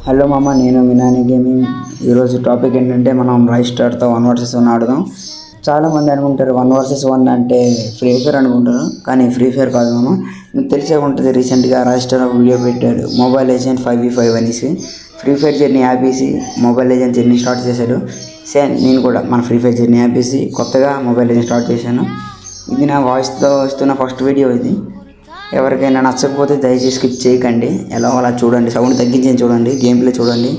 Hello మామ, నేను మినాని gaming. ఈరోజు టాపిక్ ఏంటంటే మనం రైస్టార్తో 1 vs 1 ఆడదాం. చాలామంది అనుకుంటారు 1 vs 1 అంటే ఫ్రీ ఫైర్ అనుకుంటారు, కానీ ఫ్రీ ఫైర్ కాదు మామ. మీకు తెలిసే ఉంటుంది, రీసెంట్గా రైస్టార్ వీడియో పెట్టాడు మొబైల్ లెజెండ్ 5v5 అనేసి. ఫ్రీ ఫైర్ జర్నీ ఆపేసి మొబైల్ లెజెండ్ జర్నీ స్టార్ట్ చేశాడు. సేమ్ నేను కూడా మన ఫ్రీ ఫైర్ జర్నీ ఆపేసి కొత్తగా మొబైల్ లెజెండ్ స్టార్ట్ చేశాను. ఇది నా వాయిస్తో వస్తున్న ఫస్ట్ వీడియో ఇది. ఎవరికైనా నచ్చకపోతే దయచేసి స్కిప్ చేయకండి, ఎలా అలా చూడండి, సౌండ్ తగ్గించి చూడండి, గేమ్ ప్లే చూడండి.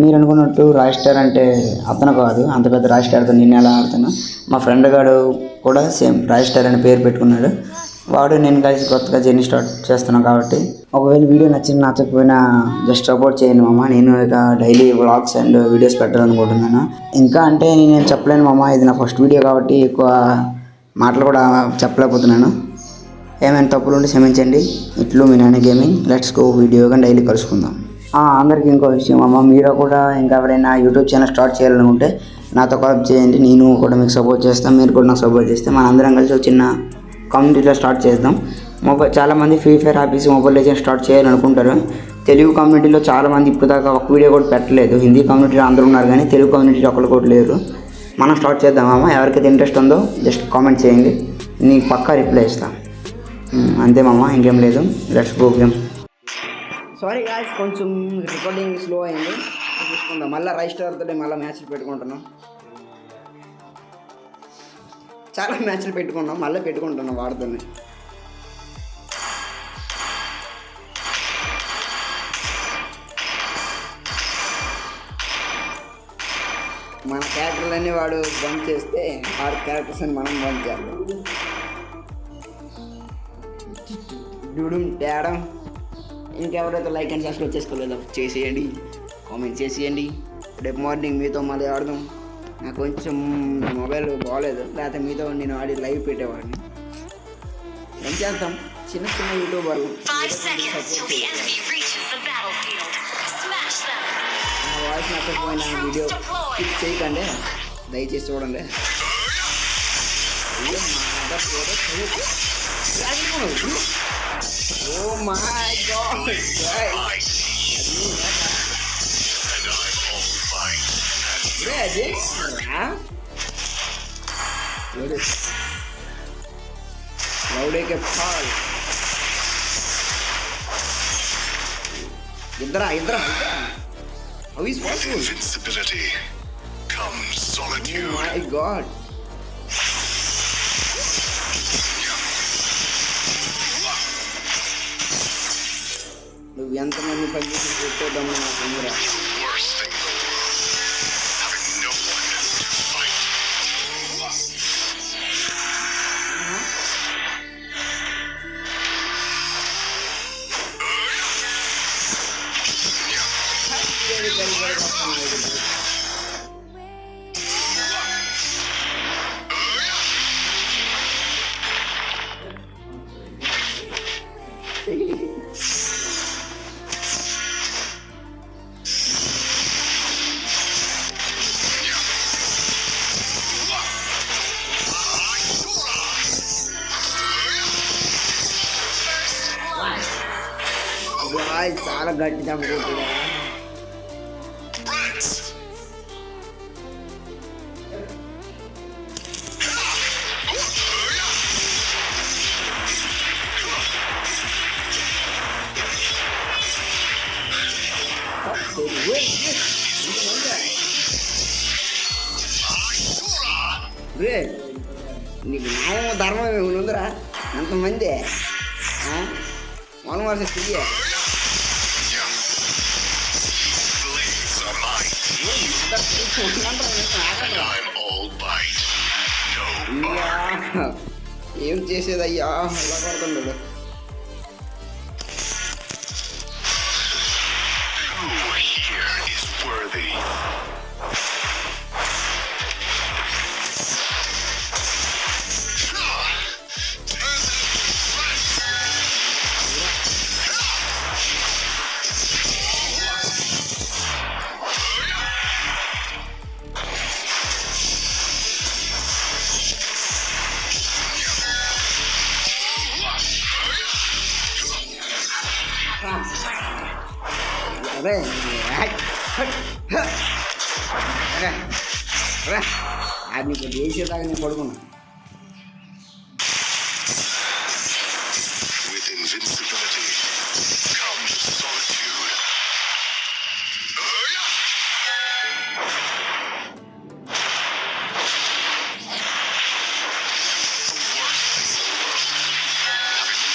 మీరు అనుకున్నట్టు రాయిస్టార్ అంటే అతను కాదు, అంత పెద్ద రాయిస్టార్తో నేను ఎలా ఆడుతున్నా. మా ఫ్రెండ్ గాడు కూడా సేమ్ రాయిస్టార్ అని పేరు పెట్టుకున్నాడు. వాడు నేను కలిసి కొత్తగా జర్నీ స్టార్ట్ చేస్తున్నాం కాబట్టి ఒకవేళ వీడియో నచ్చకపోయినా జస్ట్ సపోర్ట్ చేయండి మామ. నేను ఇక డైలీ వ్లాగ్స్ అండ్ వీడియోస్ పెట్టాలనుకుంటున్నాను. ఇంకా అంటే నేను చెప్పలేను మామ, ఇది నా ఫస్ట్ వీడియో కాబట్టి ఎక్కువ మాటలు కూడా చెప్పలేకపోతున్నాను. ఏమైనా తప్పులు ఉంటే క్షమించండి. ఇట్లు మినాని గేమింగ్. Let's go. వీడియోగా డైలీ కలుసుకుందాం. అందరికీ ఇంకో విషయం అమ్మ, మీరు కూడా ఇంకా ఎవరైనా యూట్యూబ్ ఛానల్ స్టార్ట్ చేయాలనుకుంటే నాతో కాల్ చేయండి. నేను కూడా మీకు సపోర్ట్ చేస్తాను, మీరు కూడా నాకు సపోర్ట్ చేస్తే మన అందరం కలిసి ఒక చిన్న కమ్యూనిటీలో స్టార్ట్ చేద్దాం. చాలామంది ఫ్రీ ఫైర్ ఆపేసి మొబైల్ లెజెండ్ స్టార్ట్ చేయాలనుకుంటారు. తెలుగు కమ్యూనిటీలో చాలామంది ఇప్పుడు దాకా ఒక వీడియో కూడా పెట్టలేదు. హిందీ కమ్యూనిటీలో అందరూ ఉన్నారు, కానీ తెలుగు కమ్యూనిటీలో ఒకరు కూడా లేరు. మనం స్టార్ట్ చేద్దామమ్మ. ఎవరికైతే ఇంట్రెస్ట్ ఉందో జస్ట్ కామెంట్ చేయండి, నీకు పక్కా రిప్లై ఇస్తాను. అంతే మామ, ఇంకేం లేదు. Let's go game. Sorry guys, కొంచెం రికార్డింగ్ స్లో అయింది, చూసుకుందాం. మళ్ళీ రైస్టార్తో మళ్ళీ మ్యాచ్లు పెట్టుకుంటున్నాం. చాలా మ్యాచ్లు పెట్టుకున్నాం, మళ్ళీ పెట్టుకుంటున్నాం వాడుతూనే. మన క్యారెక్టర్లన్నీ వాడు బంద్ చేస్తే 6 క్యారెక్టర్స్ అని మనం బంద్ చేద్దాం. చూడం తేడం. ఇంకెవరైతే లైక్ అండ్ సబ్స్క్రైబ్ చేసుకోలేదో చేసేయండి, కామెంట్ చేసేయండి. రేపు మార్నింగ్ మీతో మళ్ళీ ఆడదాం. నాకు కొంచెం మొబైల్ బాగాలేదు, లేకపోతే మీతో నేను ఆడి లైవ్ పెట్టేవాడిని. ఏం చేద్దాం, చిన్న చిన్న యూట్యూబర్లు. నా వాయిస్ నచ్చకపోయినా వీడియో క్లిక్ చేయకండి, దయచేసి చూడండి. Oh my God! Ready? Loading a call. Indra. How is possible? Invincibility comes solitude. Oh my God! నువ్వు ఎంతమంది పనిచేసి పెట్టేద్దాము నా కెమెరా. చాలా గట్టి చంపుకుంటున్నా. నీకు న్యాయం ధర్మం ఏమి ఉందిరా? ఎంతమంది 1 vs 3. ఏం చేసేదయ్యా, ఎలా పడుతుండడు. అదే అది నీకు వేసేదాకా నేను పడుకున్నా. With invincibility comes solitude.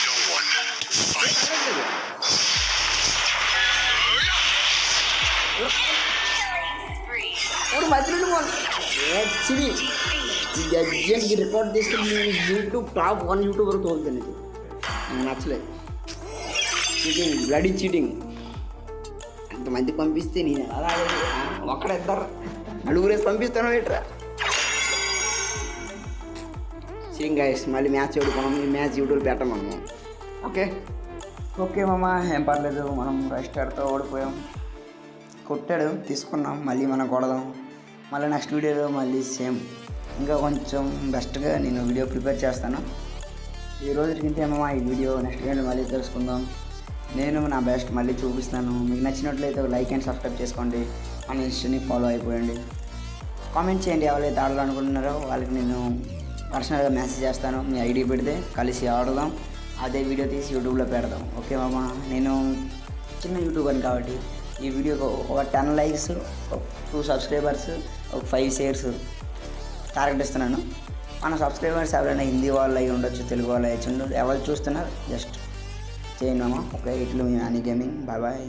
No one to fight. ఇప్పుడు మధ్యలో యాక్చువల్లీ ఈ అర్జెంట్కి రికార్డ్ తీసుకుని నేను యూట్యూబ్ టాప్ 1 యూట్యూబర్ తోలుతాను. ఇది నాకు నచ్చలేదు. Cheating, bloody cheating. అంతమంది పంపిస్తే నేను ఎలా ఒక్కడిద్దరు నలుగురేసి పంపిస్తాను ఏంట్రా. చీటింగ్ గైస్, మళ్ళీ మ్యాచ్ ఓడిపోయాం. ఈ మ్యాచ్ యూట్యూబ్ పెట్టమన్నాము. ఓకే మామ, ఏం పర్లేదు. మనం రెస్టార్ట్తో ఓడిపోయాం. కొట్టాడు, తీసుకున్నాం. మళ్ళీ మనం కొడదాం. మళ్ళీ నెక్స్ట్ వీడియోలో మళ్ళీ సేమ్ ఇంకా కొంచెం బెస్ట్గా నేను వీడియో ప్రిపేర్ చేస్తాను. ఈ రోజుకి ఇంతేమో ఈ వీడియో. నెక్స్ట్ వీడియోలో మళ్ళీ తెలుసుకుందాం. నేను నా బెస్ట్ మళ్ళీ చూపిస్తాను. మీకు నచ్చినట్లయితే లైక్ అండ్ సబ్స్క్రైబ్ చేసుకోండి. మన ఇన్స్టాని ఫాలో అయిపోయండి. కామెంట్ చేయండి. ఎవరైతే ఆడాలనుకుంటున్నారో వాళ్ళకి నేను పర్సనల్గా మెసేజ్ చేస్తాను. మీ ఐడి పెడితే కలిసి ఆడదాం. అదే వీడియో తీసి యూట్యూబ్లో పెడదాం. ఓకే మామ, నేను చిన్న యూట్యూబర్ని కాబట్టి ఈ వీడియోకి ఒక 10 లైక్స్, 2 సబ్స్క్రైబర్స్, ఒక 5 షేర్స్ టార్గెట్ ఇస్తున్నాను. మన సబ్స్క్రైబర్స్ ఎవరైనా హిందీ వాళ్ళు అయి ఉండొచ్చు, తెలుగు వాళ్ళు అయ్యి ఉండొచ్చు. ఎవరు చూస్తున్నారు జస్ట్ చేయండి మామ. ఓకే, ఇట్లు మీ నాని గేమింగ్. Bye bye.